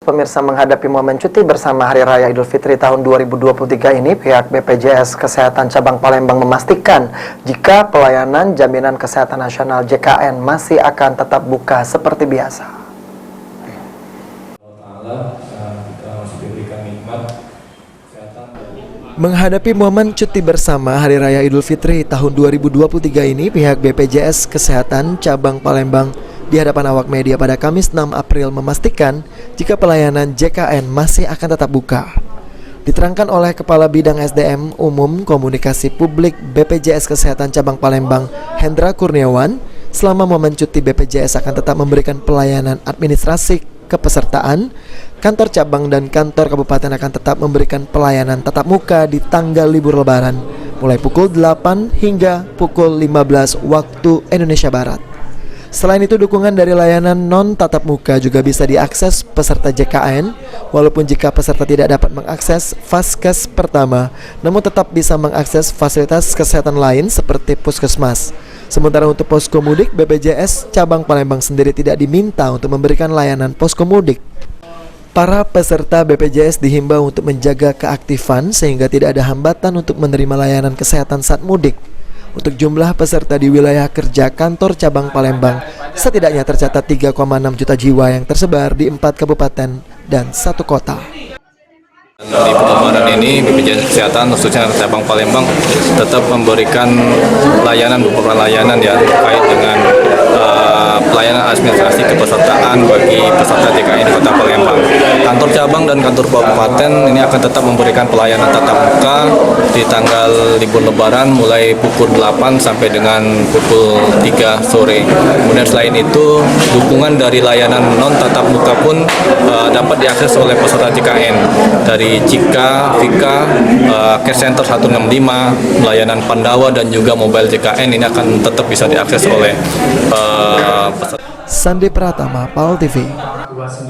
Pemirsa, menghadapi momen cuti bersama Hari Raya Idul Fitri tahun 2023 ini, pihak BPJS Kesehatan Cabang Palembang memastikan jika pelayanan Jaminan Kesehatan Nasional JKN masih akan tetap buka seperti biasa. Menghadapi momen cuti bersama Hari Raya Idul Fitri tahun 2023 ini, pihak BPJS Kesehatan Cabang Palembang di hadapan awak media pada Kamis 6 April memastikan jika pelayanan JKN masih akan tetap buka. Diterangkan oleh Kepala Bidang SDM Umum Komunikasi Publik BPJS Kesehatan Cabang Palembang, Hendra Kurniawan, selama momen cuti BPJS akan tetap memberikan pelayanan administrasi kepesertaan. Kantor cabang dan kantor kabupaten akan tetap memberikan pelayanan tatap muka di tanggal libur lebaran, mulai pukul 8 hingga pukul 15 waktu Indonesia Barat. Selain itu, dukungan dari layanan non-tatap muka juga bisa diakses peserta JKN, walaupun jika peserta tidak dapat mengakses Vaskes pertama, namun tetap bisa mengakses fasilitas kesehatan lain seperti puskesmas. Sementara untuk posko mudik, BPJS Cabang Palembang sendiri tidak diminta untuk memberikan layanan posko mudik. Para peserta BPJS dihimbau untuk menjaga keaktifan sehingga tidak ada hambatan untuk menerima layanan kesehatan saat mudik. Untuk jumlah peserta di wilayah kerja kantor cabang Palembang, setidaknya tercatat 3,6 juta jiwa yang tersebar di 4 kabupaten dan 1 kota. Di Lebaran ini, BPJS Kesehatan khususnya cabang Palembang tetap memberikan beberapa layanan ya terkait dengan pelayanan administrasi kepesertaan bagi peserta JKN di Kota Palembang. Kantor cabang dan kantor kabupaten ini akan tetap memberikan pelayanan tatap muka di tanggal libur Lebaran mulai pukul 8 sampai dengan pukul 3 sore. Kemudian selain itu, dukungan dari layanan non tatap muka pun dapat diakses oleh peserta JKN dari Cika, Vika, Care Center 165, layanan Pandawa dan juga mobile JKN ini akan tetap bisa diakses oleh peserta. Sandi Pratama, PAL TV.